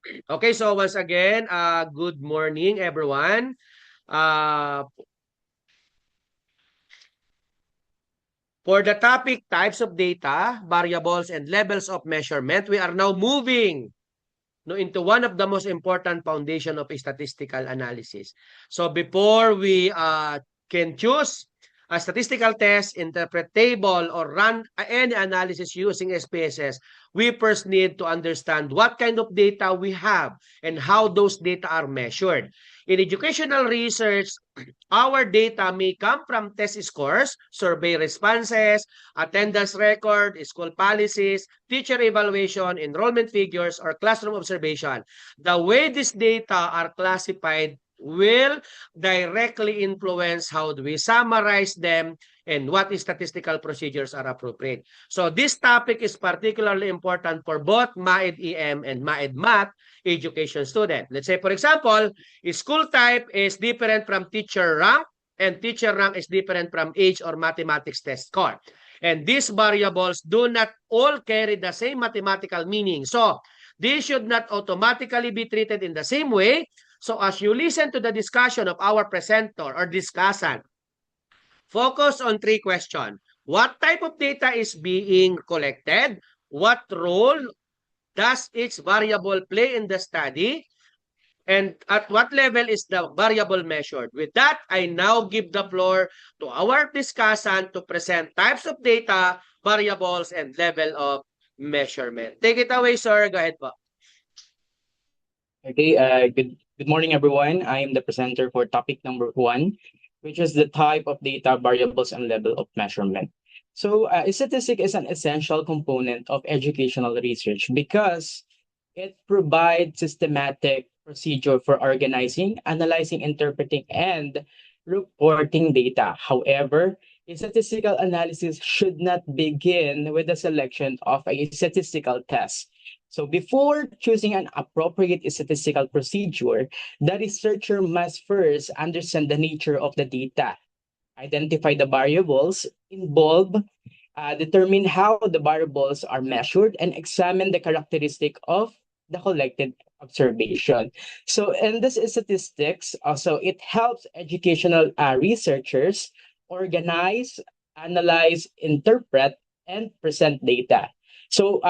Okay, so once again, good morning, everyone. Uh, for the topic types of data, variables, and levels of measurement, we are now moving into one of the most important foundation of statistical analysis. So before we can choose a statistical test, interpret table, or run any analysis using SPSS, we first need to understand what kind of data we have and how those data are measured. In educational research, our data may come from test scores, survey responses, attendance record, school policies, teacher evaluation, enrollment figures, or classroom observation. The way these data are classified will directly influence how do we summarize them and what statistical procedures are appropriate. So this topic is particularly important for both MAED EM and MAED Math education student. Let's say, for example, school type is different from teacher rank, and teacher rank is different from age or mathematics test score. And these variables do not all carry the same mathematical meaning. So, these should not automatically be treated in the same way. So, as you listen to the discussion of our presenter or discussant, focus on three questions. What type of data is being collected? What role does each variable play in the study? And at what level is the variable measured? With that, I now give the floor to our discussant to present types of data, variables, and level of measurement. Take it away, sir. Go ahead po. Okay, good morning, everyone. I am the presenter for topic number one, which is the type of data, variables, and level of measurement. So, statistic is an essential component of educational research because it provides systematic procedure for organizing, analyzing, interpreting, and reporting data. However, a statistical analysis should not begin with the selection of a statistical test. So before choosing an appropriate statistical procedure, the researcher must first understand the nature of the data, identify the variables involved, determine how the variables are measured, and examine the characteristic of the collected observation. So in this statistics, also it helps educational researchers organize, analyze, interpret, and present data. So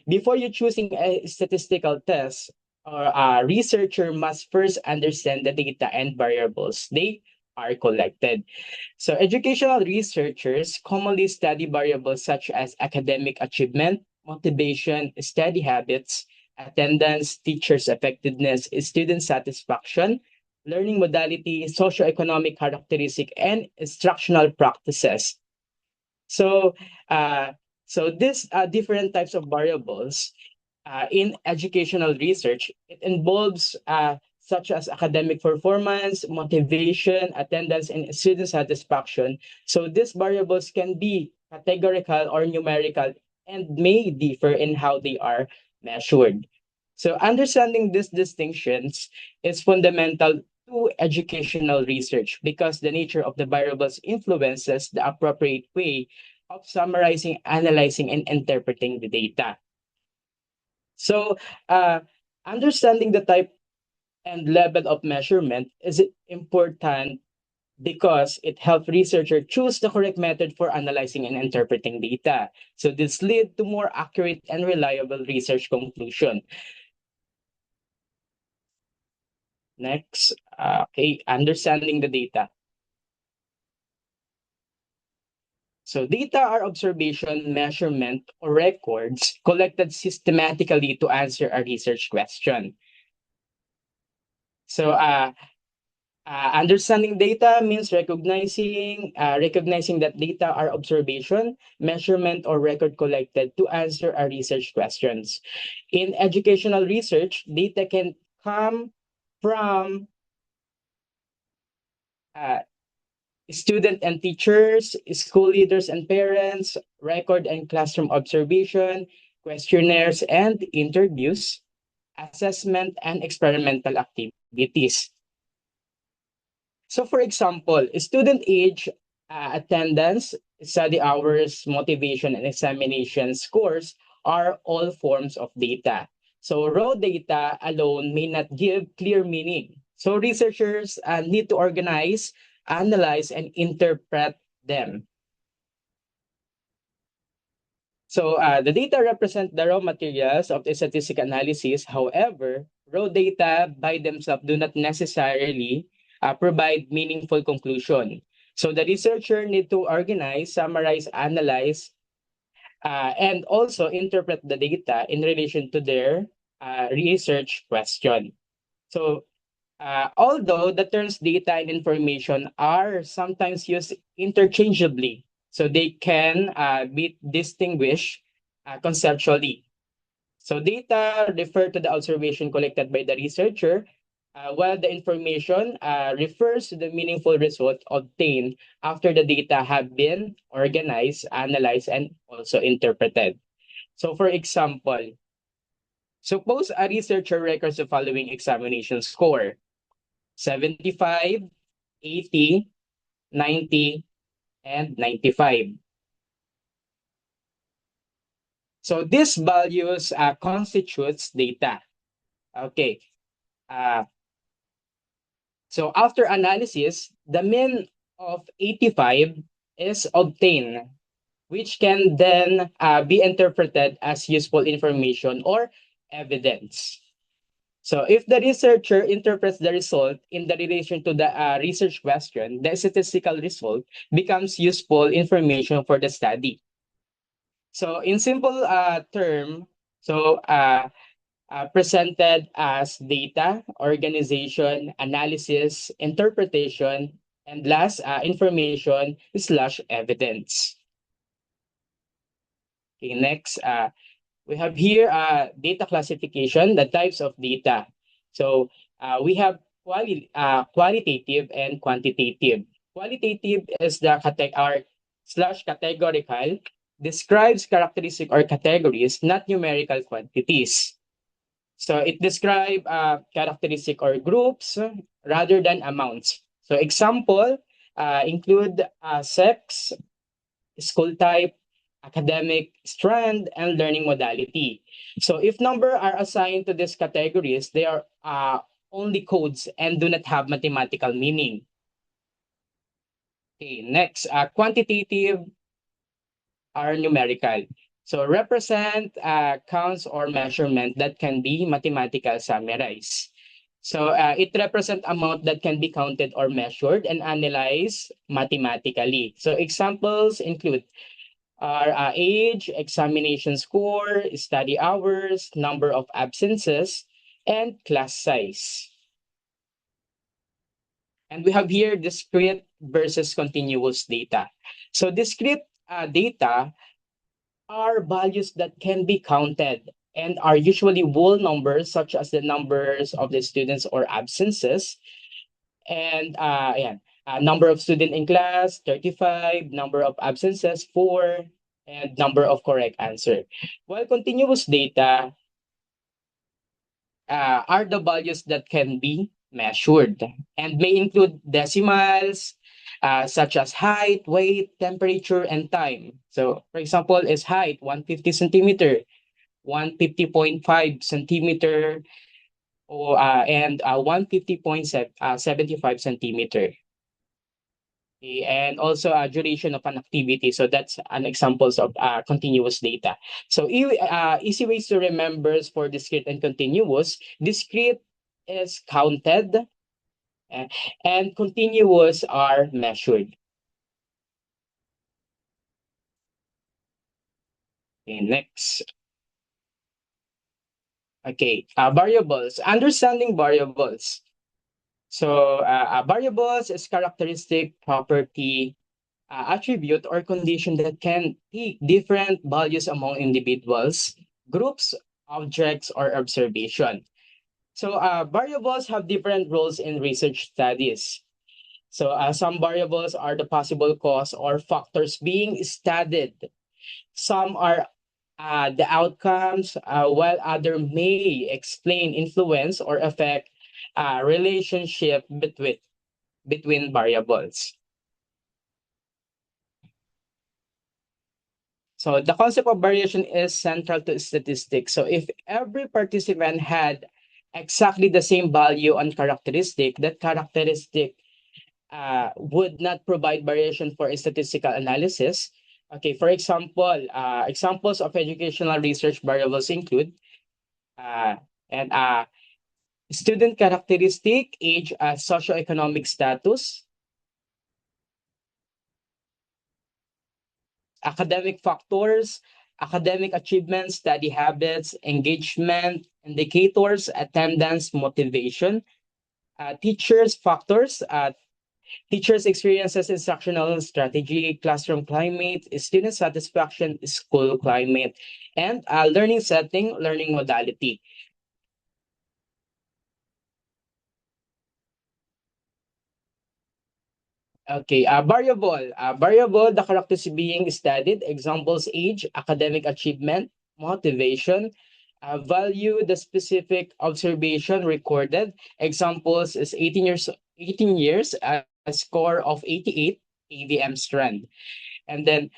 before you choosing a statistical test, or a researcher must first understand the data and variables they are collected. So educational researchers commonly study variables such as academic achievement, motivation, study habits, attendance, teachers' effectiveness, student satisfaction, learning modality, socioeconomic characteristic, and instructional practices. So, uh, so these different types of variables in educational research, it involves such as academic performance, motivation, attendance, and student satisfaction. So these variables can be categorical or numerical and may differ in how they are measured. So understanding these distinctions is fundamental to educational research because the nature of the variables influences the appropriate way of summarizing, analyzing, and interpreting the data. So, uh, understanding the type and level of measurement is important because it helps researchers choose the correct method for analyzing and interpreting data. So this lead to more accurate and reliable research conclusion. Next, okay, understanding the data. So data are observation, measurement, or records collected systematically to answer a research question. So understanding data means recognizing that data are observation, measurement, or record collected to answer our research questions. In educational research, data can come from uh, student and teachers, school leaders and parents, record and classroom observation, questionnaires and interviews, assessment and experimental activities. So for example, student age, attendance, study hours, motivation, and examination scores are all forms of data. So raw data alone may not give clear meaning. So researchers need to organize, analyze, and interpret them. So the data represent the raw materials of the statistical analysis. However, raw data by themselves do not necessarily provide meaningful conclusion. So the researcher need to organize, summarize, analyze, and also interpret the data in relation to their research question. So although the terms data and information are sometimes used interchangeably, so they can be distinguished conceptually. So data refer to the observation collected by the researcher, while the information refers to the meaningful result obtained after the data have been organized, analyzed, and also interpreted. So for example, suppose a researcher records the following examination score: 75, 80, 90, and 95. So these values constitutes data. Okay. Uh, so after analysis, the mean of 85 is obtained, which can then be interpreted as useful information or evidence. So if the researcher interprets the result in the relation to the research question, the statistical result becomes useful information for the study. So in simple term, so presented as data, organization, analysis, interpretation, and last information slash evidence. Okay, next, we have here data classification, the types of data. So we have qualitative and quantitative. Qualitative is the categorical, describes characteristic or categories, not numerical quantities. So it describes characteristic or groups rather than amounts. So example include sex, school type, academic strand, and learning modality. So if number are assigned to these categories, they are only codes and do not have mathematical meaning. Okay, next, quantitative are numerical. So represent counts or measurement that can be mathematical summarized. So it represents amount that can be counted or measured and analyzed mathematically. So examples include are age, examination score, study hours, number of absences, and class size. And we have here discrete versus continuous data. So discrete data are values that can be counted and are usually whole numbers such as the numbers of the students or absences. And number of student in class, 35, number of absences, 4, and number of correct answer. While continuous data are the values that can be measured and may include decimals, such as height, weight, temperature, and time. So, for example, is height 150 centimeter, 150.5 centimeter, and 150.75 centimeter. Okay, and also duration of an activity. So that's an examples of continuous data. So easy ways to remember for discrete and continuous. Discrete is counted uh, and continuous are measured. Okay, next. Okay, variables. Understanding variables. So variables is characteristic, property, attribute, or condition that can take different values among individuals, groups, objects, or observation. So variables have different roles in research studies. So some variables are the possible cause or factors being studied. Some are the outcomes, while other may explain influence or affect relationship between variables. So the concept of variation is central to statistics. So if every participant had exactly the same value on characteristic, that characteristic would not provide variation for a statistical analysis. Okay, for example, examples of educational research variables include uh, and student characteristic, age, socioeconomic status, academic factors, academic achievements, study habits, engagement, indicators, attendance, motivation, teachers factors, teachers' experiences, instructional strategy, classroom climate, student satisfaction, school climate, and learning setting, learning modality. Okay, variable, the characteristics being studied, examples, age, academic achievement, motivation, value, the specific observation recorded, examples is 18 years, a score of 88, AVM strand. And then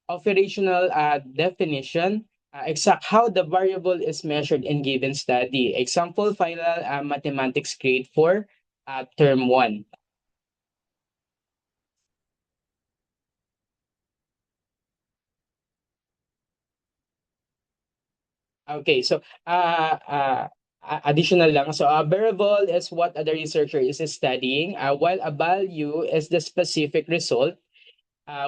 operational definition, exact how the variable is measured in given study. Example, final mathematics grade for term 1. Okay, so additional lang. So a variable is what the researcher is studying, while a value is the specific result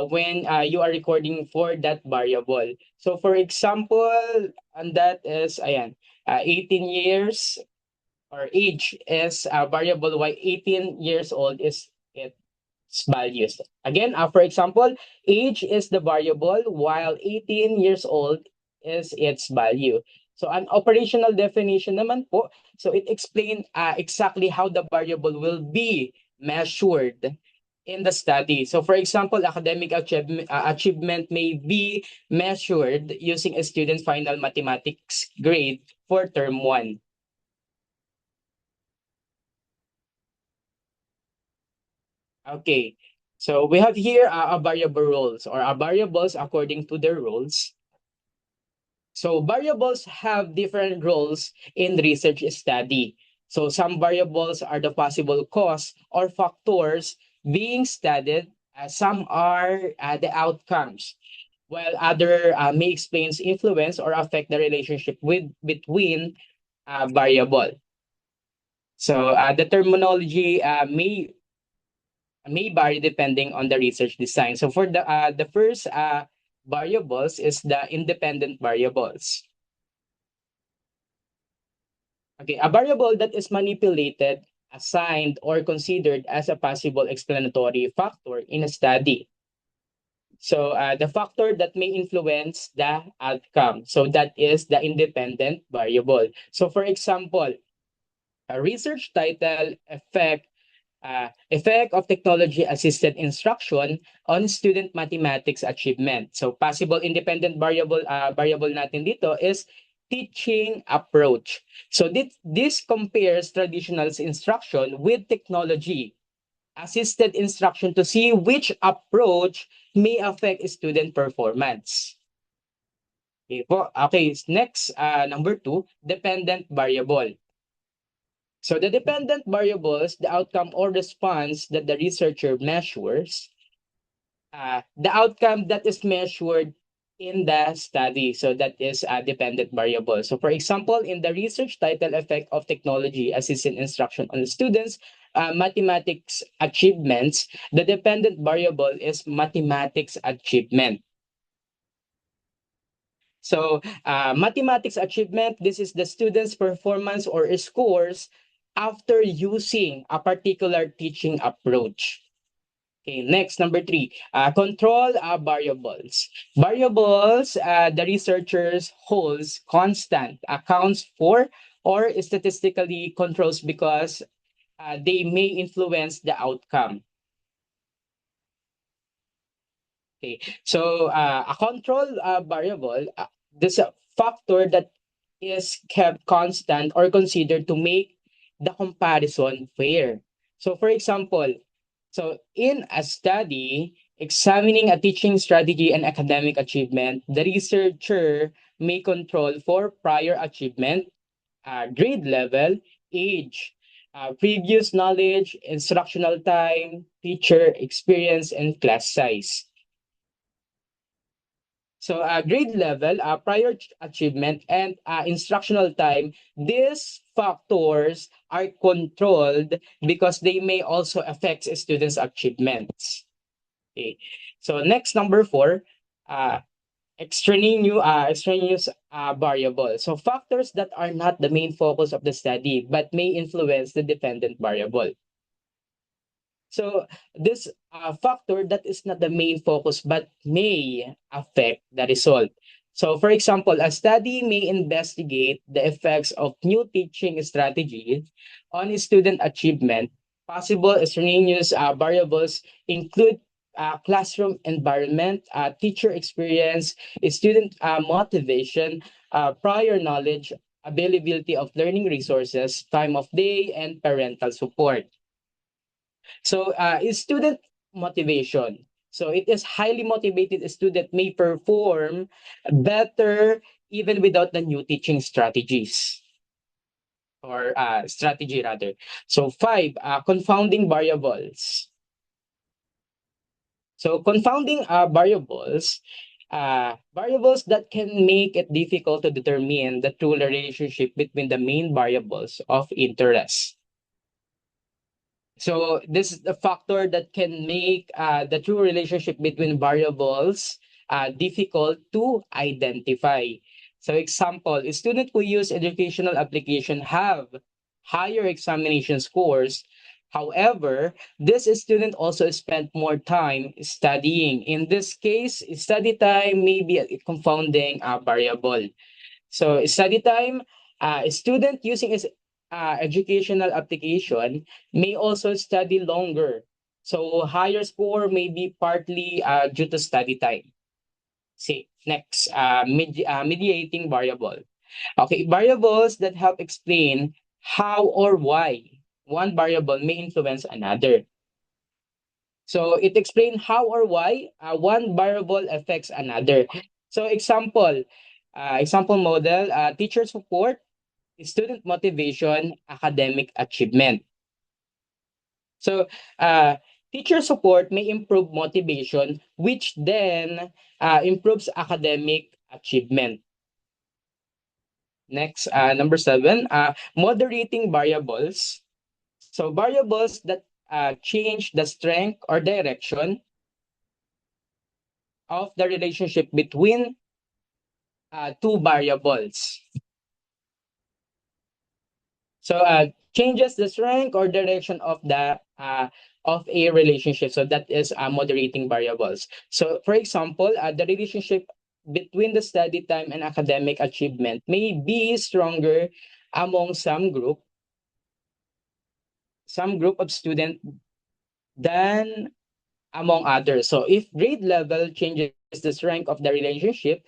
when you are recording for that variable. So for example, and that is, ayan, 18 years or age is a variable, while 18 years old is its values. Again, for example, age is the variable while 18 years old is its value. So an operational definition naman po, so it explains exactly how the variable will be measured in the study. So for example, academic achievement may be measured using a student's final mathematics grade for term 1. Okay, so we have here a variable roles or variables according to their roles. So variables have different roles in research study. So some variables are the possible cause or factors being studied. Some are the outcomes, while other may explain influence or affect the relationship between variable. So the terminology may vary depending on the research design. So for the first variables is the independent variables. Okay, a variable that is manipulated, assigned, or considered as a possible explanatory factor in a study. So the factor that may influence the outcome. So that is the independent variable. So for example, a research title effect of technology-assisted instruction on student mathematics achievement. So possible independent variable natin dito is teaching approach. So this compares traditional instruction with technology assisted instruction to see which approach may affect student performance. Okay, next, number 2, dependent variable. So the dependent variables, the outcome or response that the researcher measures, the outcome that is measured in the study. So that is a dependent variable. So for example, in the research title effect of technology assisted instruction on students, mathematics achievements, the dependent variable is mathematics achievement. So mathematics achievement, this is the student's performance or scores after using a particular teaching approach. Okay, next, number 3, control variables. Variables, the researchers holds constant, accounts for, or statistically controls because they may influence the outcome. Okay, so a control variable, this a factor that is kept constant or considered to make the comparison fair. So for example, so in a study, Examining a teaching strategy and academic achievement, the researcher may control for prior achievement, grade level, age, previous knowledge, instructional time, teacher experience, and class size. So grade level, achievement, and instructional time, these factors are controlled because they may also affect students' achievements. Okay. So next, number 4, uh, extraneous variable. So factors that are not the main focus of the study but may influence the dependent variable. So this factor that is not the main focus but may affect the result. So for example, a study may investigate the effects of new teaching strategies on student achievement. Possible extraneous variables include classroom environment, teacher experience, student motivation, prior knowledge, availability of learning resources, time of day, and parental support. So is student motivation. So it is highly motivated student may perform better even without the new teaching strategies or strategy rather. So 5, confounding variables. So confounding variables that can make it difficult to determine the true relationship between the main variables of interest. So this is the factor that can make the true relationship between variables difficult to identify. So example, a student who use educational application have higher examination scores. However, this student also spent more time studying. In this case, study time may be a confounding variable. So study time, a student using his educational application may also study longer. So higher score may be partly due to study time. See, next, mediating variable. Okay, variables that help explain how or why one variable may influence another. So it explains how or why one variable affects another. So example model, teacher support, student motivation, academic achievement. So teacher support may improve motivation, which then improves academic achievement. Next, number 7, moderating variables. So variables that change the strength or direction of the relationship between two variables. So changes the strength or direction of a relationship. So that is moderating variables. So for example, the relationship between the study time and academic achievement may be stronger among some group of students than among others. So if grade level changes the strength of the relationship,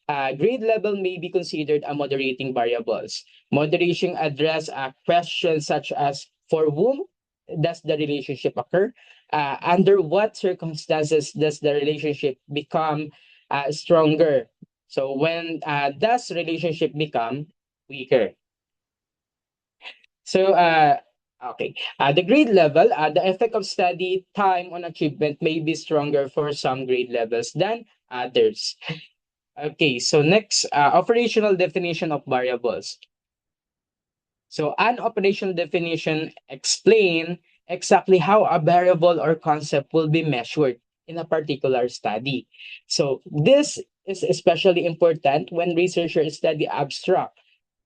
grade level may be considered a moderating variables. Moderation address questions such as for whom does the relationship occur? Under what circumstances does the relationship become stronger? So when does relationship become weaker? So okay, the grade level, the effect of study time on achievement may be stronger for some grade levels than others. Okay, so next, operational definition of variables. So an operational definition explain exactly how a variable or concept will be measured in a particular study. So this is especially important when researchers study abstract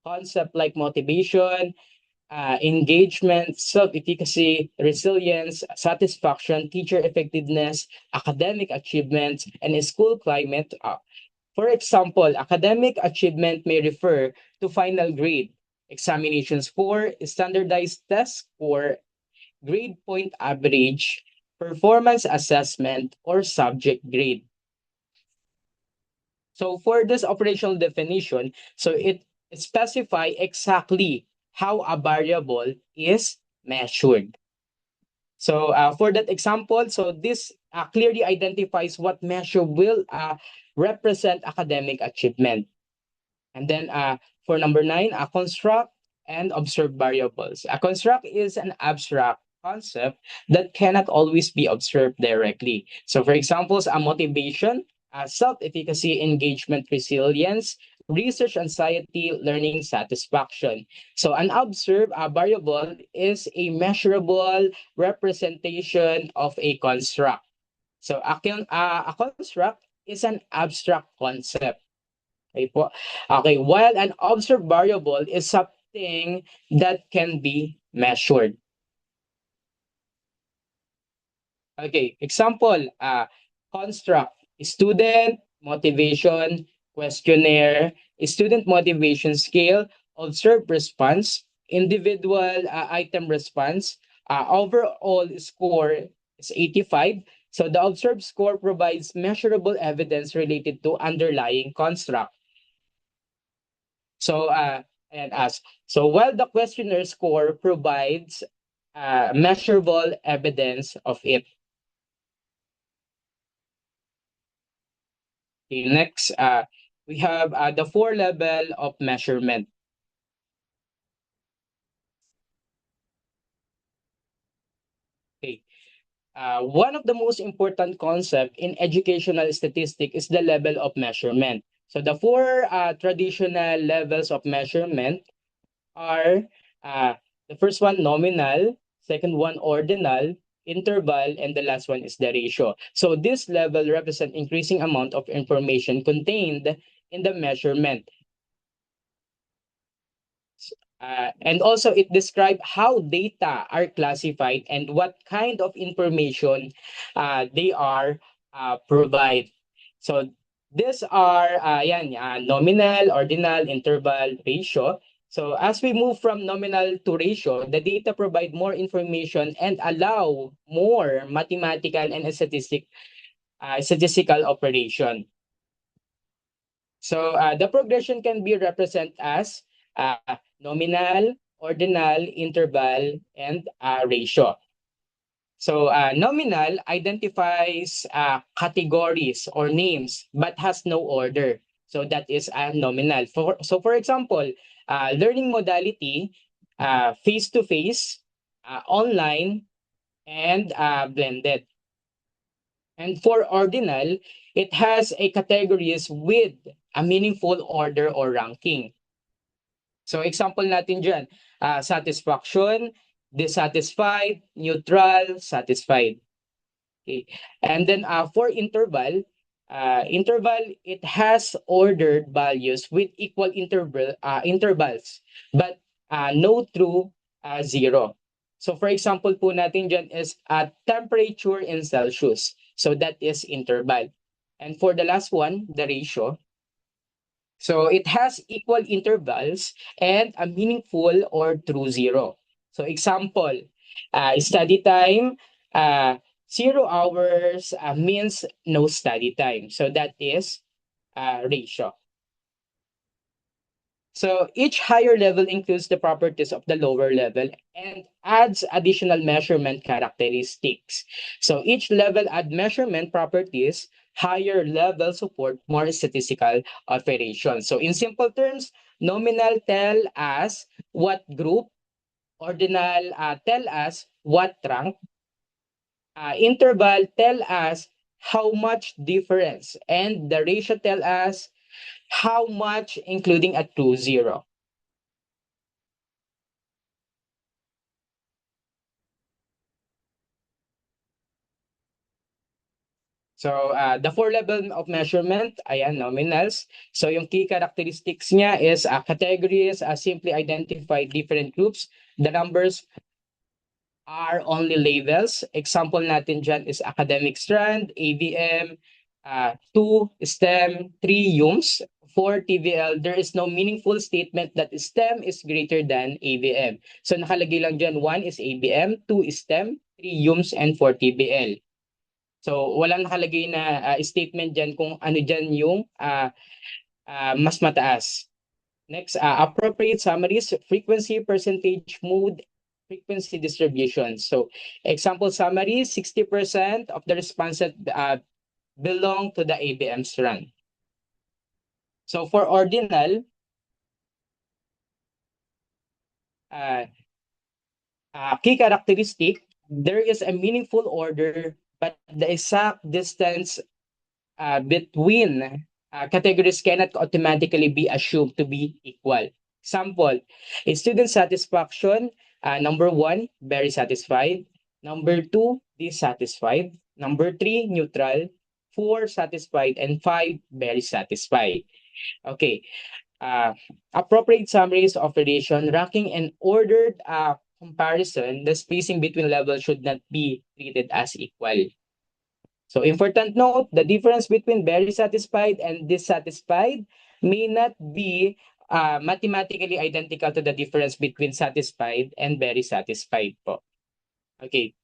concept like motivation, engagement, self-efficacy, resilience, satisfaction, teacher effectiveness, academic achievements, and school climate. For example, academic achievement may refer to final grade, examination score, standardized test score, grade point average, performance assessment, or subject grade. So for this operational definition, so it specify exactly how a variable is measured. So for that example, so this clearly identifies what measure will represent academic achievement. And then for number 9, construct and observe variables. A construct is an abstract concept that cannot always be observed directly. So for examples, a motivation, self-efficacy, engagement, resilience, research anxiety, learning satisfaction. So an observed variable is a measurable representation of a construct. So a construct is an abstract concept. Okay po. Okay, while an observed variable is something that can be measured. Okay, example, construct, student motivation questionnaire, student motivation scale, observed response, individual item response, overall score is 85. So the observed score provides measurable evidence related to underlying construct. So, and ask. So while the questionnaire score provides measurable evidence of it. Okay, next, we have the 4 level of measurement. Okay. One of the most important concept in educational statistics is the level of measurement. So the 4 traditional levels of measurement are the first one nominal, second one ordinal, interval, and the last one is the ratio. So this level represent increasing amount of information contained in the measurement. And also it describes how data are classified and what kind of information they are provide. So these are nominal, ordinal, interval, ratio. So as we move from nominal to ratio, the data provide more information and allow more mathematical and statistical operation. So the progression can be represented as nominal, ordinal, interval, and ratio. So nominal identifies categories or names but has no order. So that is nominal. For example, learning modality, face-to-face, online, and blended. And for ordinal, it has a categories with a meaningful order or ranking. So example natin dyan, satisfaction, dissatisfied, neutral, satisfied. Okay. And then for interval, it has ordered values with equal intervals, but no true zero. So for example po natin dyan is temperature in Celsius. So that is interval. And for the last one, the ratio, so it has equal intervals and a meaningful or true zero. So example, study time, 0 hours means no study time. So that is ratio. So each higher level includes the properties of the lower level and adds additional measurement characteristics. So each level add measurement properties, higher level support more statistical operations. So in simple terms, nominal tell us what group, ordinal tell us what rank, interval tell us how much difference, and the ratio tell us how much including a 2-0. So, the 4 level of measurement, ayan, nominals. So, yung key characteristics niya is categories simply identify different groups. The numbers are only labels. Example natin dyan is academic strand, ABM, 2 STEM, 3 UMS, 4 TVL. There is no meaningful statement that STEM is greater than ABM. So, nakalagay lang dyan, 1 is ABM, 2 is STEM, 3 UMS, and 4 TVL. So, walang nakalagay na statement dyan kung ano dyan yung mas mataas. Next, appropriate summaries, frequency, percentage, mood, frequency distribution. So example summary, 60% of the respondents belong to the ABM strand. So for ordinal, key characteristic, there is a meaningful order, but the exact distance between categories cannot automatically be assumed to be equal. Example, a student satisfaction, number 1, very satisfied. Number 2, dissatisfied. Number 3, neutral. 4, satisfied. And 5, very satisfied. Okay. Appropriate summaries of relation, ranking and ordered comparison, the spacing between levels should not be treated as equal. So important note, the difference between very satisfied and dissatisfied may not be mathematically identical to the difference between satisfied and very satisfied po. Okay.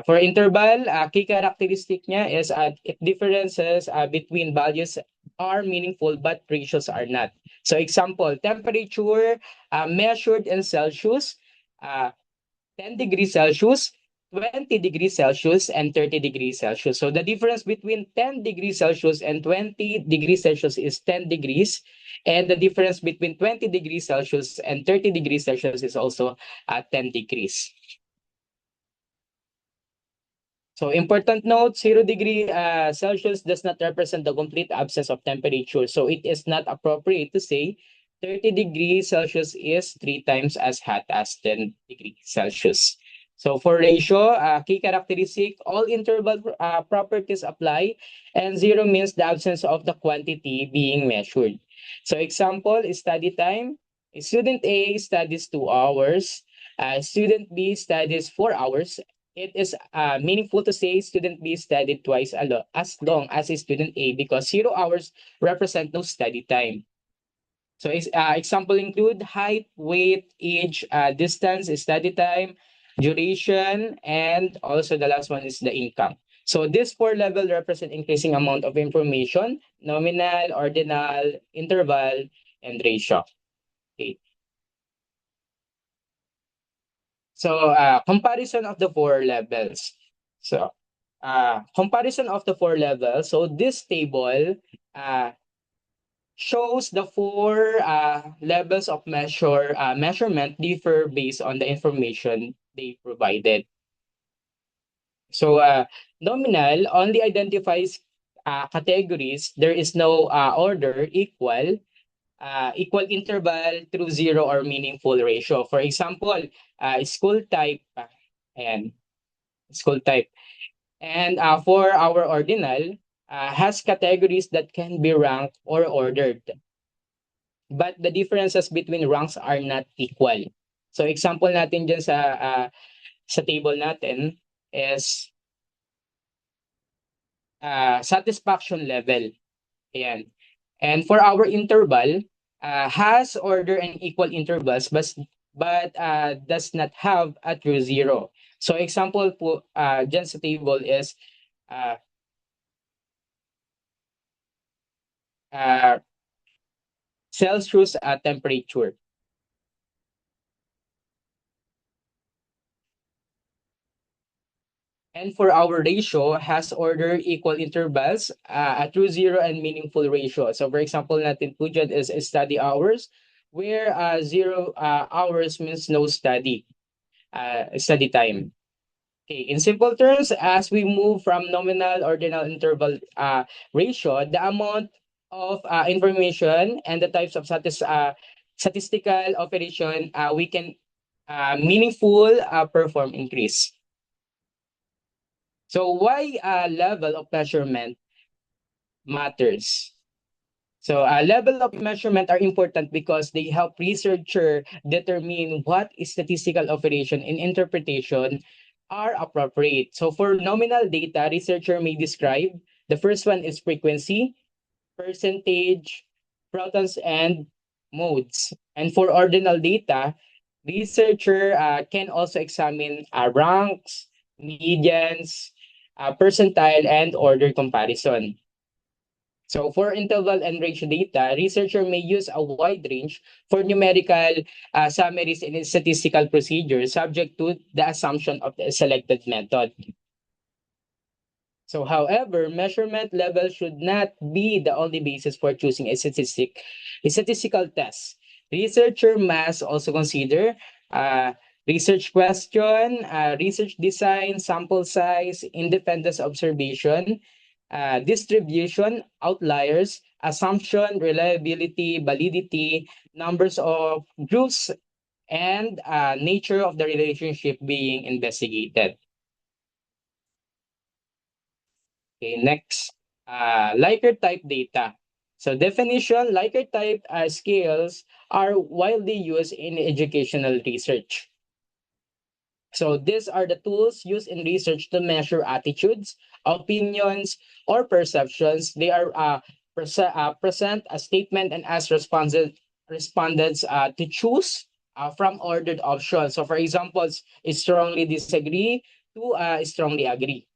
For interval, key characteristic niya is it differences between values are meaningful but ratios are not. So example, temperature measured in Celsius, 10 degrees Celsius, 20 degrees Celsius, and 30 degrees Celsius. So the difference between 10 degrees Celsius and 20 degrees Celsius is 10 degrees. And the difference between 20 degrees Celsius and 30 degrees Celsius is also 10 degrees. So important note, 0 degree Celsius does not represent the complete absence of temperature. So it is not appropriate to say 30 degrees Celsius is 3 times as hot as 10 degrees Celsius. So for ratio, key characteristic, all interval properties apply, and 0 means the absence of the quantity being measured. So example, study time, student A studies 2 hours, student B studies 4 hours. It is meaningful to say student B studied twice as long as student A because 0 hours represent no study time. So example include height, weight, age, distance, study time, duration, and also the last one is the income. So this 4 level represent increasing amount of information, nominal, ordinal, interval, and ratio. Okay. So comparison of the 4 levels. So comparison of the 4 levels. So this table shows the 4 levels of measurement differ based on the information they provided. So nominal only identifies categories. There is no order equal interval through 0 or meaningful ratio. For example, school type and school type. And for our ordinal, has categories that can be ranked or ordered. But the differences between ranks are not equal. So example natin dyan sa table natin is satisfaction level. Ayan. And for our interval, has order and equal intervals but does not have a true 0. So example po dyan sa table is Celsius temperature. And for our ratio, has order equal intervals, a true 0 and meaningful ratio. So for example natin po dyan is study hours, where 0 hours means no study time. Okay, in simple terms, as we move from nominal, ordinal, interval ratio, the amount of information and the types of statistical operation we can meaningful perform increase. So why level of measurement matters? So level of measurement are important because they help researcher determine what statistical operation and interpretation are appropriate. So for nominal data, researcher may describe, the first one is frequency, percentage, protons, and modes. And for ordinal data, researcher can also examine ranks, medians, percentile, and order comparison. So for interval and range data, researcher may use a wide range for numerical summaries and statistical procedures subject to the assumption of the selected method. So however, measurement level should not be the only basis for choosing a statistical test. Researcher must also consider uh, research question, research design, sample size, independence observation, distribution, outliers, assumption, reliability, validity, numbers of groups, and nature of the relationship being investigated. Okay, next, Likert type data. So definition, Likert type scales are widely used in educational research. So these are the tools used in research to measure attitudes, opinions, or perceptions. They are present a statement and ask respondents to choose from ordered options. So for example, strongly disagree to strongly agree.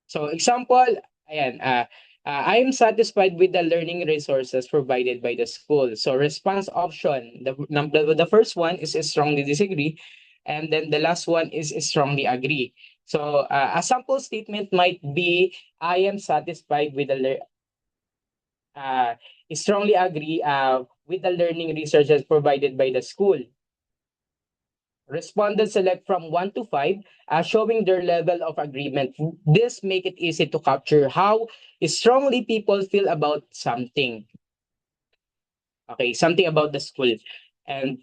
So example, ayan, I am satisfied with the learning resources provided by the school. So response option, the first one is strongly disagree, and then the last one is strongly agree. So a sample statement might be, I am satisfied with uh, strongly agree with the learning resources provided by the school. Respondents select from 1 to 5, showing their level of agreement. This make it easy to capture how strongly people feel about something. Okay, something about the school. And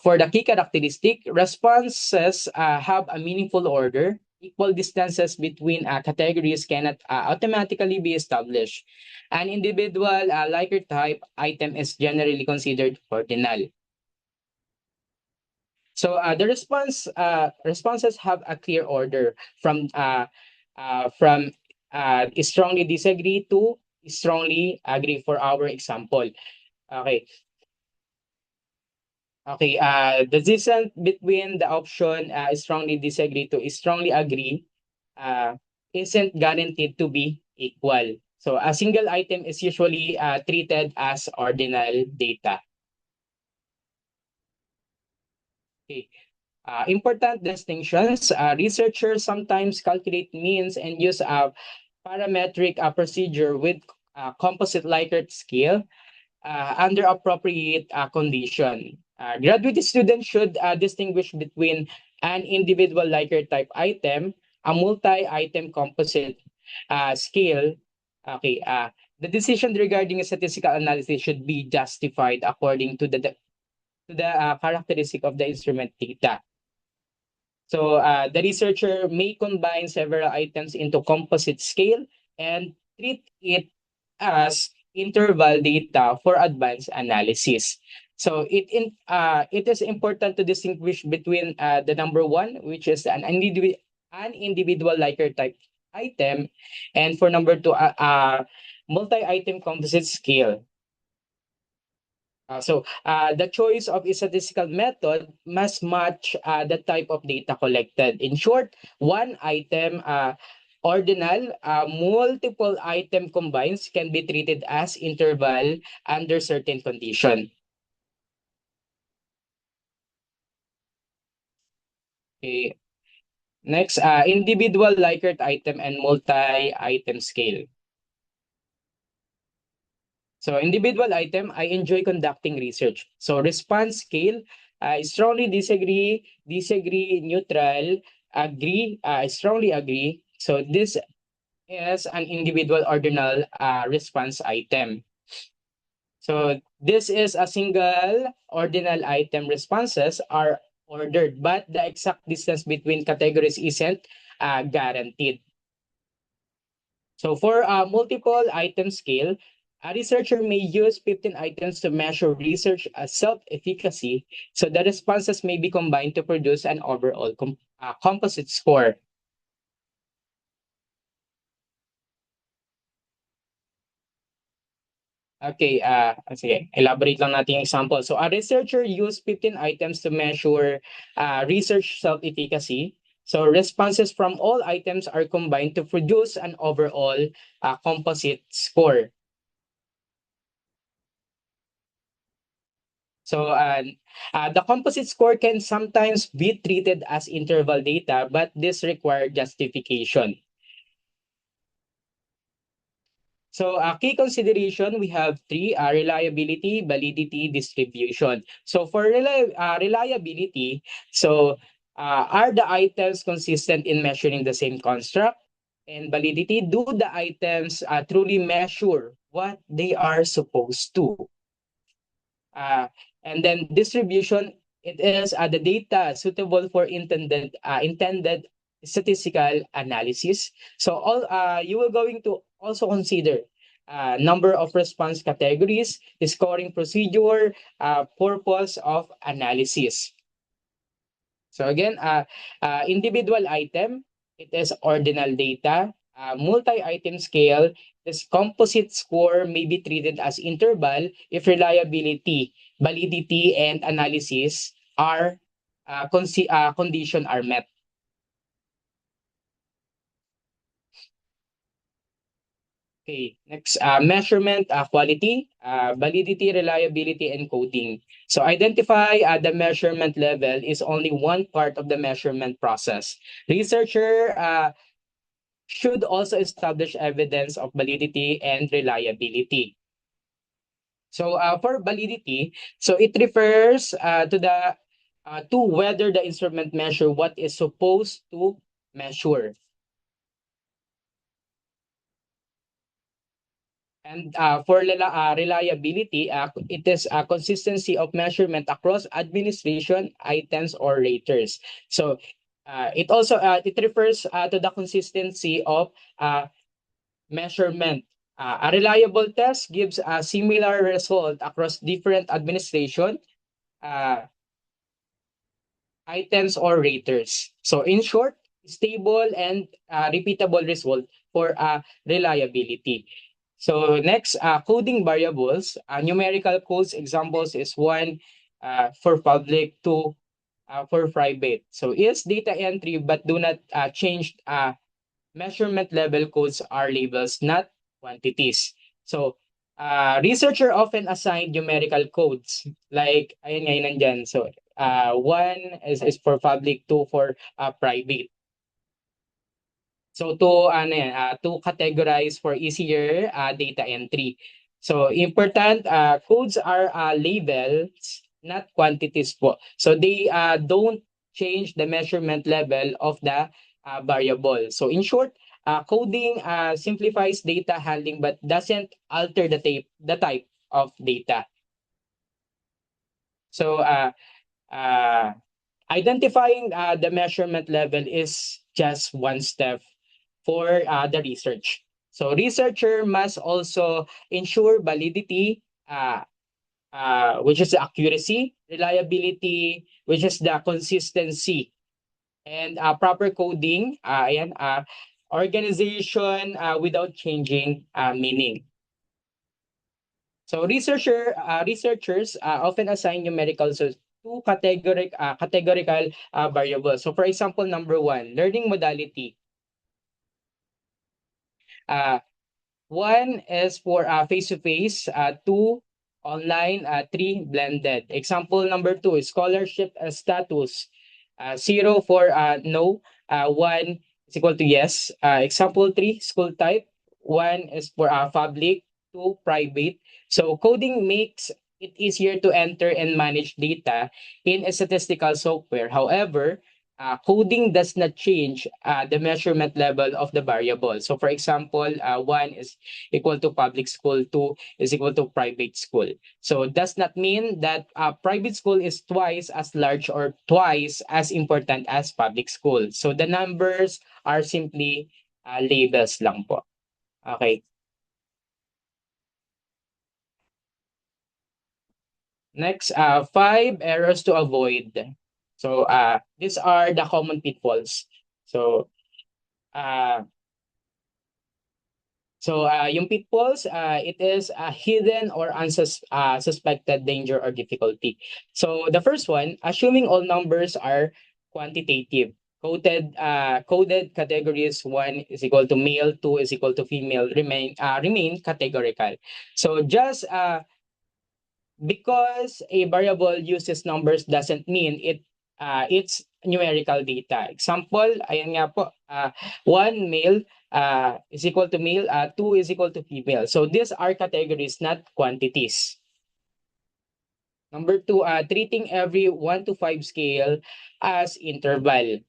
for the key characteristic, responses have a meaningful order. Equal distances between categories cannot automatically be established. An individual Likert type item is generally considered ordinal. So the responses have a clear order from strongly disagree to strongly agree for our example. Okay. Okay. The distance between the option strongly disagree to strongly agree uh, isn't guaranteed to be equal. So a single item is usually treated as ordinal data. Okay. Important distinctions. Researchers sometimes calculate means and use a parametric procedure with composite Likert scale under appropriate condition. Graduate students should distinguish between an individual Likert type item, a multi-item composite scale. Okay, the decision regarding a statistical analysis should be justified according to the characteristic of the instrument data. So the researcher may combine several items into composite scale and treat it as interval data for advanced analysis. So it is important to distinguish between the number one, which is an individual Likert type item, and for number two, multi-item composite scale. The choice of a statistical method must match the type of data collected. In short, one item ordinal, multiple item combines can be treated as interval under certain condition. Okay. Next, individual Likert item and multi-item scale. So individual item, I enjoy conducting research. So response scale, strongly disagree, neutral, agree, strongly agree. So this is an individual ordinal response item. So this is a single ordinal item responses are ordered, but the exact distance between categories isn't guaranteed. So for a multiple item scale, a researcher may use 15 items to measure research self-efficacy, so the responses may be combined to produce an overall composite score. Okay, sige, elaborate lang natin yung example. So a researcher used 15 items to measure research self-efficacy. So responses from all items are combined to produce an overall composite score. So the composite score can sometimes be treated as interval data, but this requires justification. So key consideration, we have three, reliability, validity, distribution. So for reliability, so are the items consistent in measuring the same construct? And validity, do the items truly measure what they are supposed to? Uh, and then distribution, it is the data suitable for intended statistical analysis. So all you are going to also consider number of response categories, scoring procedure, purpose of analysis. So again, individual item, it is ordinal data. Multi-item scale, this composite score may be treated as interval if reliability, validity, and analysis are condition are met. Okay, next, measurement quality, validity, reliability, and coding. So identify the measurement level is only one part of the measurement process. Researcher should also establish evidence of validity and reliability. So for validity, so it refers to whether the instrument measure what is supposed to measure. And for reliability, it is a consistency of measurement across administration, items, or raters. So it refers to the consistency of measurement. A reliable test gives a similar result across different administration, uh, items, or raters. So in short, stable and repeatable result for reliability. So next, coding variables. Numerical codes examples is one for public, two for private. So is data entry but do not change measurement level codes are labels, not quantities. So researcher often assign numerical codes like ayun ngayon nandyan. So one is for public, two for private. So to categorize for easier data entry. So important, codes are labels, not quantities po. So they don't change the measurement level of the variable. So in short, coding simplifies data handling but doesn't alter the type of data. So identifying the measurement level is just one step for the research. So researcher must also ensure validity, which is the accuracy, reliability, which is the consistency, and proper coding, organization without changing meaning. So researchers often assign numerical to categorical variables. So for example, number one, learning modality. One is for face-to-face, two online, three blended. Example number two is scholarship status. Zero for no, one is equal to yes. Example three, school type. One is for public, two private. So coding makes it easier to enter and manage data in a statistical software. However, coding does not change the measurement level of the variable. So for example, one is equal to public school, two is equal to private school. So does not mean that private school is twice as large or twice as important as public school. So the numbers are simply labels lang po. Okay. Next, 5 errors to avoid. So these are the common pitfalls. So yung pitfalls, it is a hidden or unsuspected danger or difficulty. So the first one, assuming all numbers are quantitative. coded categories, 1 is equal to male, 2 is equal to female, remain categorical. So just because a variable uses numbers doesn't mean it's numerical data. Example, ayan nga po, 1 male is equal to male, 2 is equal to female. So these are categories, not quantities. Number 2, treating every 1 to 5 scale as interval.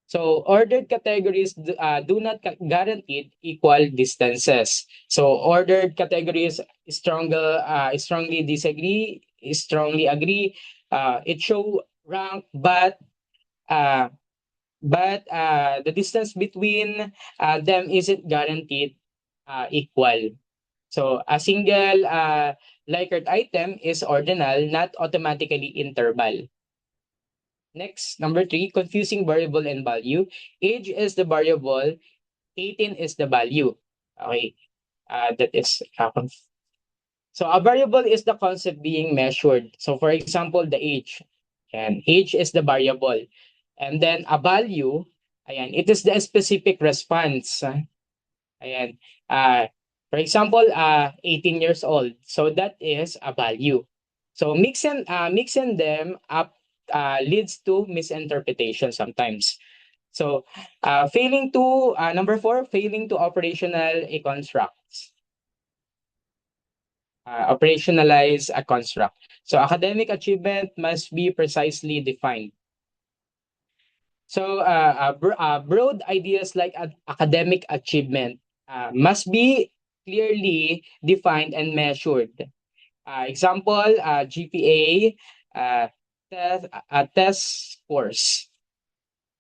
So ordered categories do not guarantee equal distances. So ordered categories strongly disagree, strongly agree. It show rank, but the distance between them isn't guaranteed equal. So a single Likert item is ordinal, not automatically interval. Next, number 3, confusing variable and value. Age is the variable, 18 is the value. Okay, that is so a variable is the concept being measured. So for example, the age, and age is the variable, and then a value, ayan, it is the specific response. Ayan, for example, 18 years old. So that is a value. So mixing them up leads to misinterpretation sometimes. So number 4, failing to operational a construct. Operationalize a construct. So academic achievement must be precisely defined. So broad ideas like academic achievement must be clearly defined and measured. Example, GPA, test scores.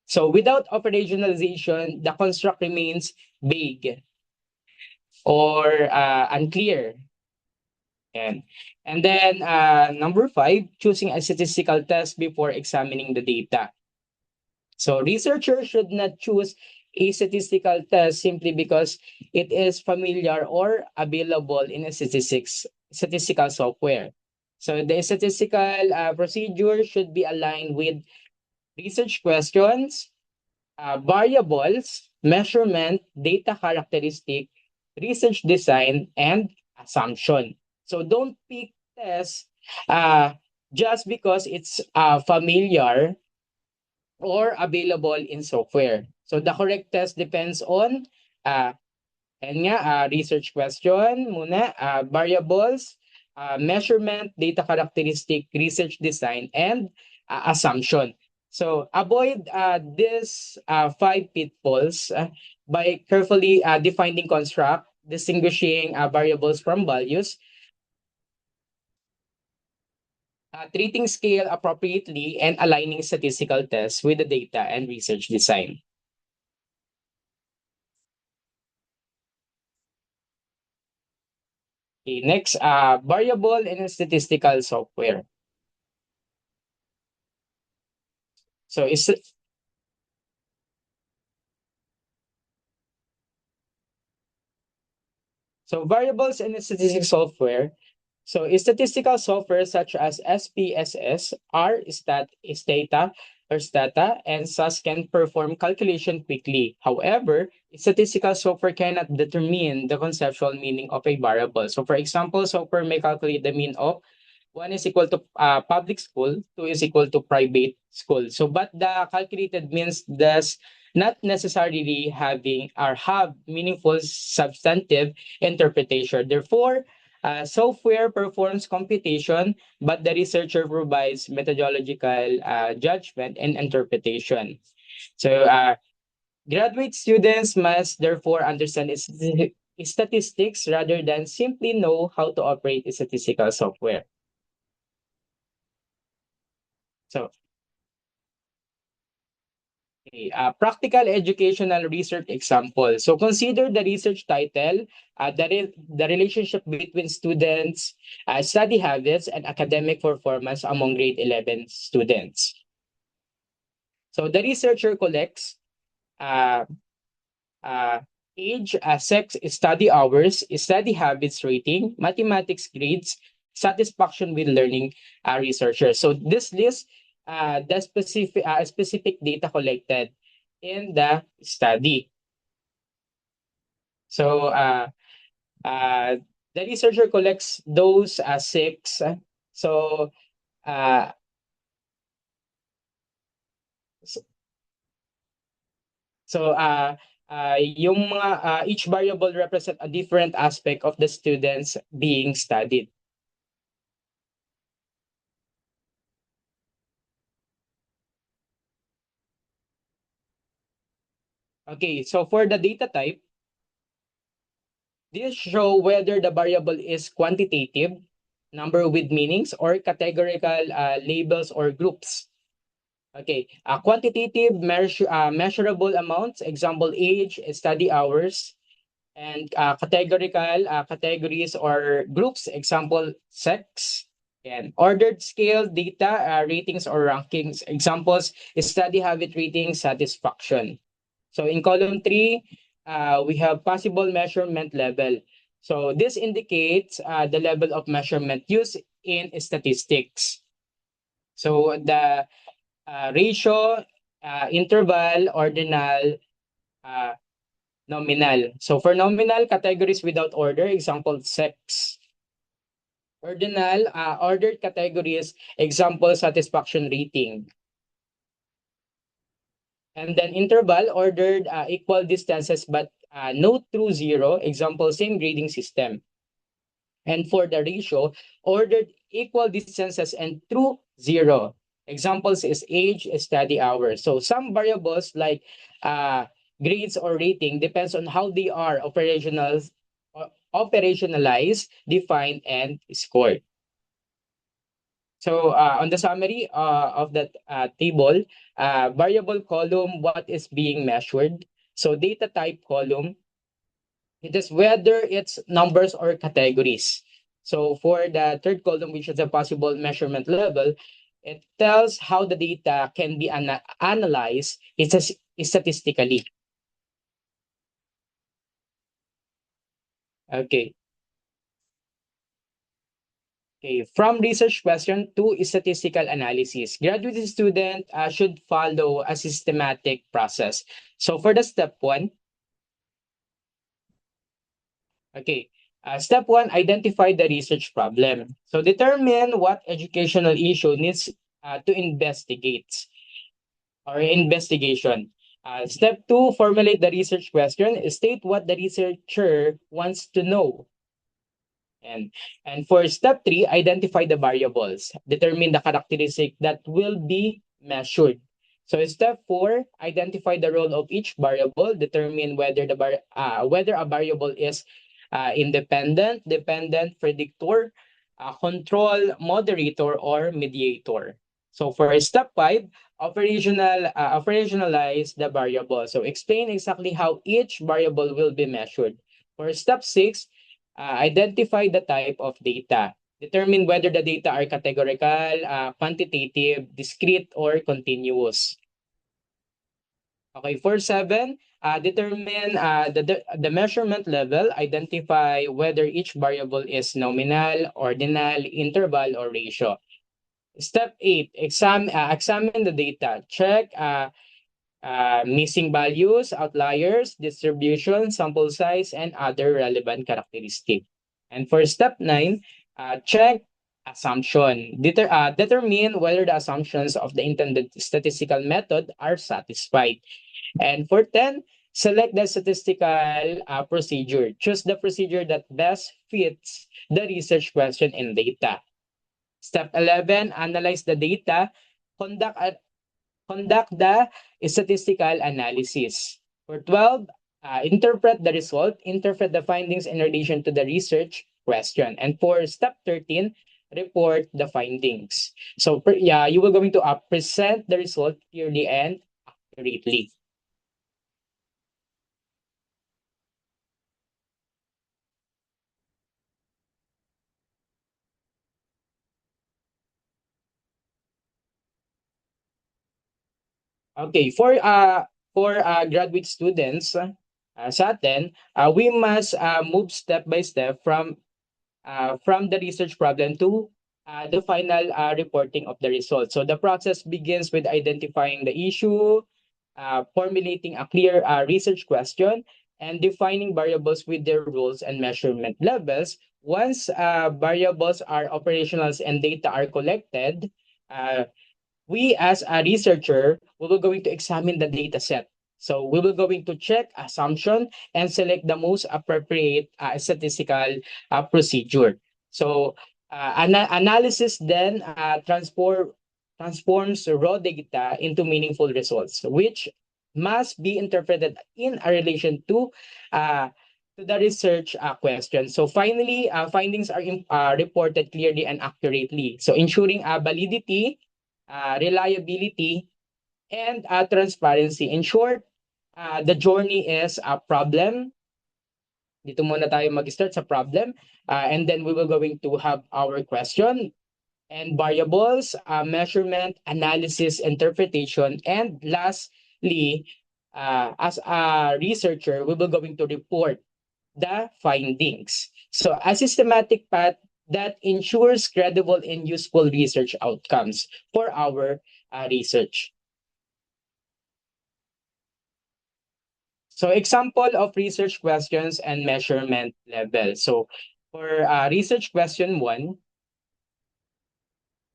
So without operationalization, the construct remains vague or unclear. And then number 5, choosing a statistical test before examining the data. So researchers should not choose a statistical test simply because it is familiar or available in a statistical software. So the statistical procedure should be aligned with research questions, variables, measurement, data characteristic, research design, and assumption. So don't pick tests just because it's familiar or available in software. So the correct test depends on research question muna, variables, measurement, data characteristic, research design, and assumption. So avoid these 5 pitfalls by carefully defining construct, distinguishing variables from values, treating scale appropriately, and aligning statistical tests with the data and research design. Okay, next, variable in statistical software. So variables in statistical software. So statistical software such as SPSS, Stata, or Stata, and SAS can perform calculation quickly. However, statistical software cannot determine the conceptual meaning of a variable. So for example, software may calculate the mean of 1 is equal to public school, 2 is equal to private school. So but the calculated means does not necessarily have meaningful substantive interpretation. Therefore, software performs computation, but the researcher provides methodological judgment and interpretation. So graduate students must therefore understand statistics rather than simply know how to operate statistical software. So, practical educational research example. So consider the research title, the relationship between students' study habits and academic performance among grade 11 students. So the researcher collects age, sex, study hours, study habits rating, mathematics grades, satisfaction with learning researchers. So this list the specific data collected in the study. So uh, the researcher collects those six. So uh, yung mga each variable represent a different aspect of the students being studied. Okay, so for the data type, this show whether the variable is quantitative, number with meanings, or categorical labels or groups. Okay, quantitative measurable amounts, example age, study hours, and categorical categories or groups, example sex, and ordered scale data, ratings or rankings, examples study habit rating, satisfaction. So in column 3, we have possible measurement level. So this indicates the level of measurement used in statistics. So the ratio, interval, ordinal, uh, nominal. So for nominal, categories without order, example sex. Ordinal, ordered categories, example satisfaction rating. And then interval, ordered equal distances but no true zero, example same grading system. And for the ratio, ordered equal distances and true zero. Examples is age, study hours. So some variables like grades or rating depends on how they are operationalized, defined, and scored. So on the summary of that table, variable column, what is being measured. So data type column, it is whether it's numbers or categories. So for the third column, which is a possible measurement level, it tells how the data can be analyzed statistically. Okay. Okay, from research question to statistical analysis. Graduate student should follow a systematic process. So for the step 1, okay, step 1, identify the research problem. So determine what educational issue needs to investigate or investigation. Step 2, formulate the research question. State what the researcher wants to know. And for step 3, identify the variables. Determine the characteristic that will be measured. So step 4, identify the role of each variable. Determine whether whether a variable is independent, dependent, predictor, control, moderator, or mediator. So for step 5, operationalize the variable. So explain exactly how each variable will be measured. For step 6, identify the type of data. Determine whether the data are categorical, quantitative, discrete, or continuous. Okay, for 7, determine the measurement level. Identify whether each variable is nominal, ordinal, interval, or ratio. Step 8, examine the data. Check missing values, outliers, distribution, sample size, and other relevant characteristics. And for step 9, check assumption. Determine whether the assumptions of the intended statistical method are satisfied. And for 10, select the statistical procedure. Choose the procedure that best fits the research question and data. Step 11, analyze the data. Conduct the statistical analysis. For 12, interpret the result, interpret the findings in relation to the research question. And for step 13, report the findings. So you will going to present the result clearly and accurately. Okay, for graduate students sa atin, we must move step by step from the research problem to the final reporting of the results. So the process begins with identifying the issue, formulating a clear research question, and defining variables with their rules and measurement levels. Once variables are operationals and data are collected, we as a researcher, we will going to examine the data set. So we will going to check assumption and select the most appropriate statistical procedure. So analysis then transforms raw data into meaningful results, which must be interpreted in a relation to the research question. So finally, findings are reported clearly and accurately. So ensuring validity, reliability, and transparency. In short, the journey is a problem. Dito muna tayo mag-start sa problem. And then we will going to have our question and variables, measurement, analysis, interpretation, and lastly, as a researcher, we will going to report the findings. So a systematic path that ensures credible and useful research outcomes for our research. So example of research questions and measurement level. So for research question 1,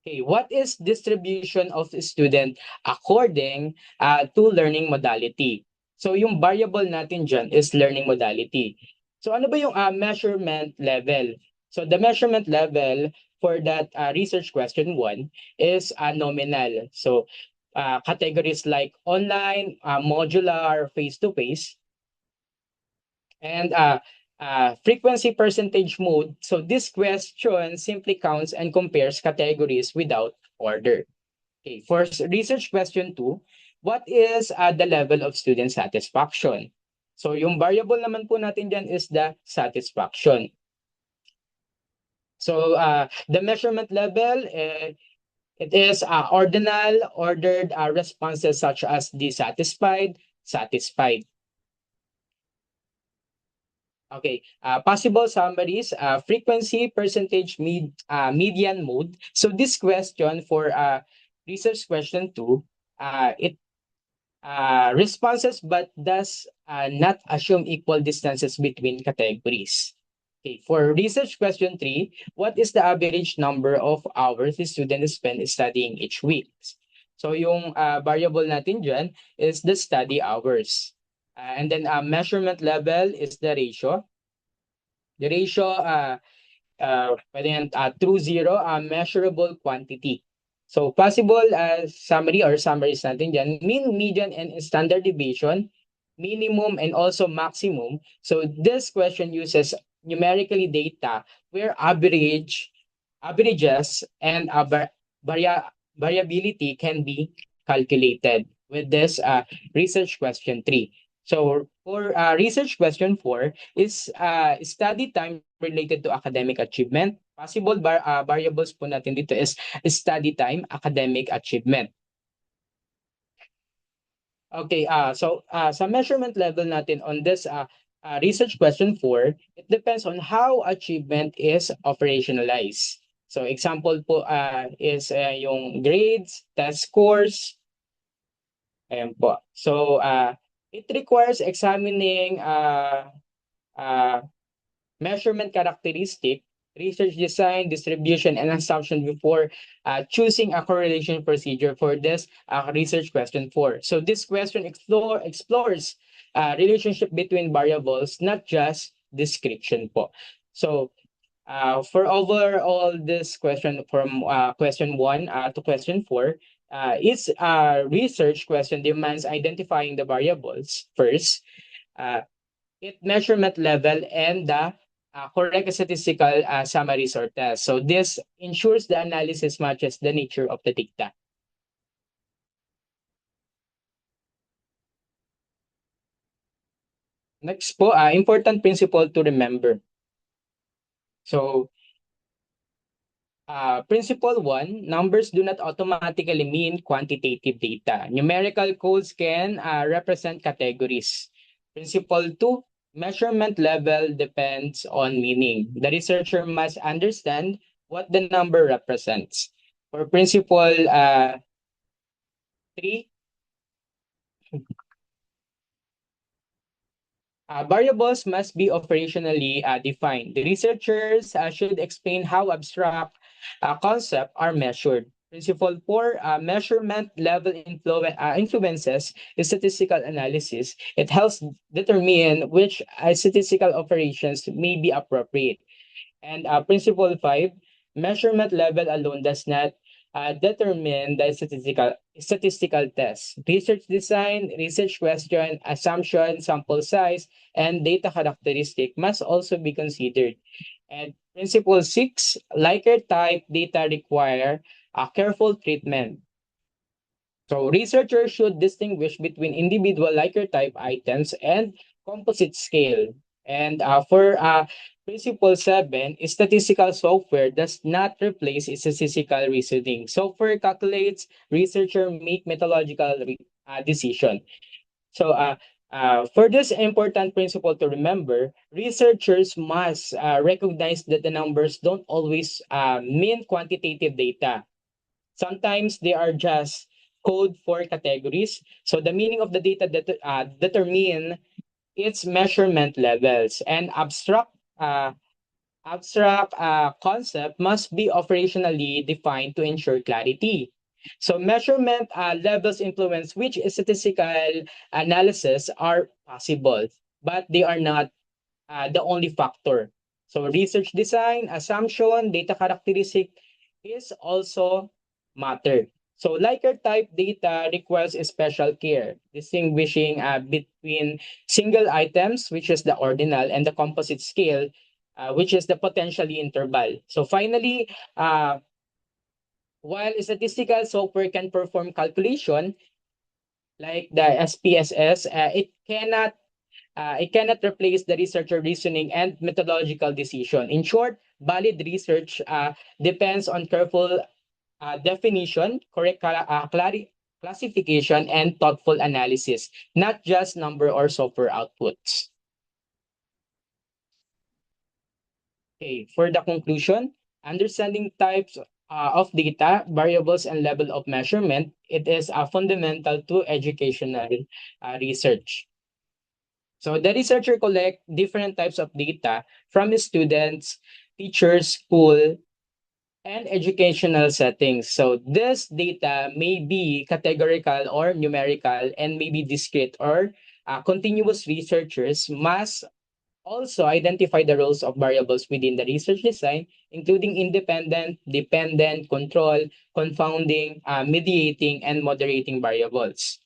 okay, what is distribution of student according to learning modality? So yung variable natin dyan is learning modality. So ano ba yung measurement level? So the measurement level for that research question 1 is nominal. So categories like online, modular, face-to-face, and frequency percentage mode. So this question simply counts and compares categories without order. Okay, for research question 2, what is the level of student satisfaction? So yung variable naman po natin dyan is the satisfaction. So the measurement level, it is ordinal, ordered responses such as dissatisfied, satisfied. Okay, possible summaries, frequency, percentage, median mode. So this question for research question 2, it responses but does not assume equal distances between categories. Okay, for research question 3, what is the average number of hours the students spend studying each week? So yung variable natin dyan is the study hours. And then measurement level is the ratio. The ratio, pwede yan, true zero, measurable quantity. So possible summary or summaries natin dyan, mean, median, and standard deviation, minimum, and also maximum. So this question uses numerically data where averages and variability can be calculated with this research question 3. So for research question 4 is study time related to academic achievement. Possible variables po natin dito is study time, academic achievement. Okay, so sa measurement level natin on this research question 4, it depends on how achievement is operationalized. So example po is yung grades, test scores. Ayan po. So it requires examining measurement characteristic, research design, distribution, and assumption before choosing a correlation procedure for this research question 4. So this question explores relationship between variables, not just description po. So for overall this question from question 1 to question 4, its research question demands identifying the variables first, its measurement level, and the correct statistical summaries or test. So this ensures the analysis matches the nature of the data. Next po, important principle to remember. So principle 1, numbers do not automatically mean quantitative data. Numerical codes can represent categories. Principle 2, measurement level depends on meaning. The researcher must understand what the number represents. For principle 3, variables must be operationally defined. The researchers should explain how abstract concepts are measured. Principle 4, measurement level influences statistical analysis. It helps determine which statistical operations may be appropriate. And principle 5, measurement level alone does not determine the statistical test. Research design, research question, assumption, sample size, and data characteristic must also be considered. And principle 6, Likert type data require a careful treatment. So researchers should distinguish between individual Likert type items and composite scale. And for principle 7, statistical software does not replace statistical reasoning. Software calculates, researcher make methodological decision. So for this important principle to remember, researchers must recognize that the numbers don't always mean quantitative data. Sometimes they are just code for categories. So the meaning of the data determine its measurement levels, and abstract concept must be operationally defined to ensure clarity. So measurement levels influence which statistical analysis are possible, but they are not the only factor. So research design, assumption, data characteristic is also matter. So Likert type data requires a special care, distinguishing between single items, which is the ordinal, and the composite scale, which is the potentially interval. So finally, while statistical software can perform calculation like the SPSS, it cannot replace the researcher reasoning and methodological decision. In short, valid research depends on careful definition, correct classification, and thoughtful analysis, not just number or software outputs. Okay, for the conclusion, understanding types of data, variables, and level of measurement, it is fundamental to educational research. So the researcher collect different types of data from students, teachers, school, and educational settings. So this data may be categorical or numerical and may be discrete or continuous. Researchers must also identify the roles of variables within the research design, including independent, dependent, control, confounding, mediating, and moderating variables.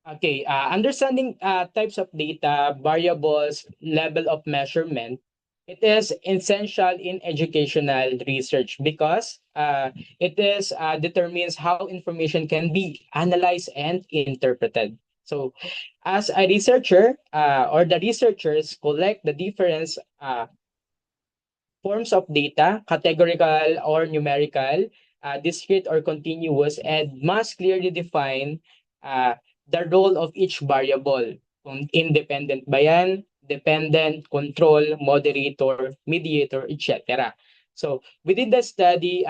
Okay, understanding types of data, variables, level of measurement, it is essential in educational research because it is determines how information can be analyzed and interpreted. So, as a researcher or the researchers collect the different forms of data, categorical or numerical, discrete or continuous, and must clearly define uh, the role of each variable. Kung independent ba yan, dependent, control, moderator, mediator, etc. So within the study,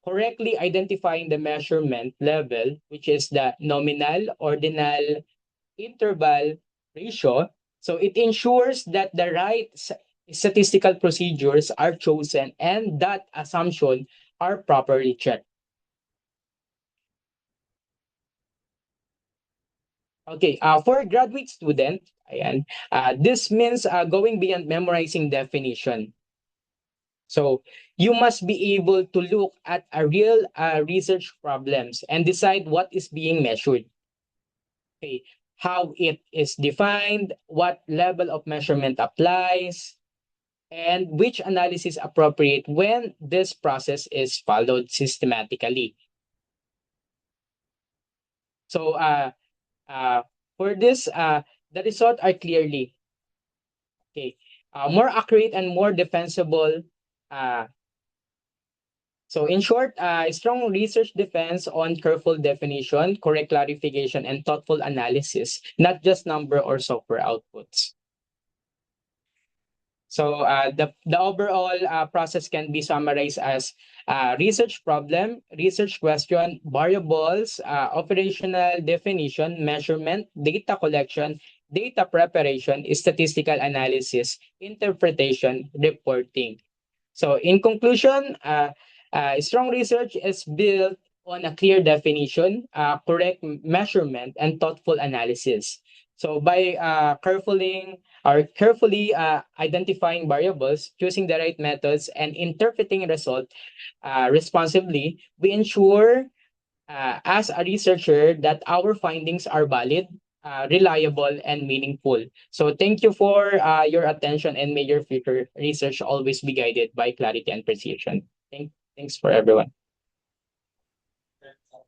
correctly identifying the measurement level, which is the nominal, ordinal, interval ratio. So it ensures that the right statistical procedures are chosen and that assumptions are properly checked. Okay, for graduate student, ayan, this means going beyond memorizing definition. So you must be able to look at a real research problems and decide what is being measured. Okay, how it is defined, what level of measurement applies, and which analysis appropriate when this process is followed systematically. So for this, the results are clearly okay, more accurate and more defensible. Uh, so in short, strong research defense on careful definition, correct clarification, and thoughtful analysis, not just number or software outputs. So the overall process can be summarized as research problem, research question, variables, operational definition, measurement, data collection, data preparation, statistical analysis, interpretation, reporting. So in conclusion, strong research is built on a clear definition, correct measurement, and thoughtful analysis. So by carefully identifying variables, choosing the right methods, and interpreting results responsibly, we ensure as a researcher that our findings are valid, reliable, and meaningful. So thank you for your attention, and may your future research always be guided by clarity and precision. Thanks for everyone.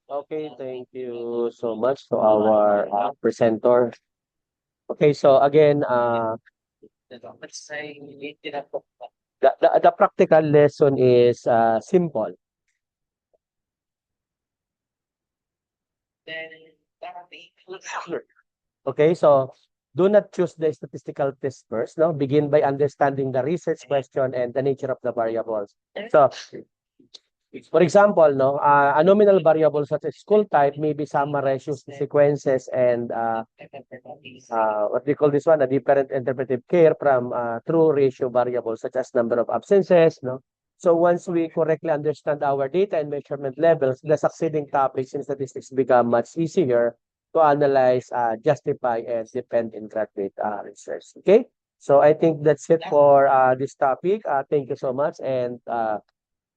Okay, thank you so much to our presenter. Okay, so again, the practical lesson is simple. Okay, so do not choose the statistical test first. No, begin by understanding the research question and the nature of the variables. So, for example, no, a nominal variable such as school type may be summarized using sequences and what do you call this one? A different interpretive care from true ratio variables such as number of absences. No, so once we correctly understand our data and measurement levels, the succeeding topics in statistics become much easier to analyze, justify, and defend in graduate research. Okay, so I think that's it for this topic. Thank you so much, and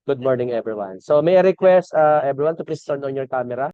good morning, everyone. So may I request everyone to please turn on your camera?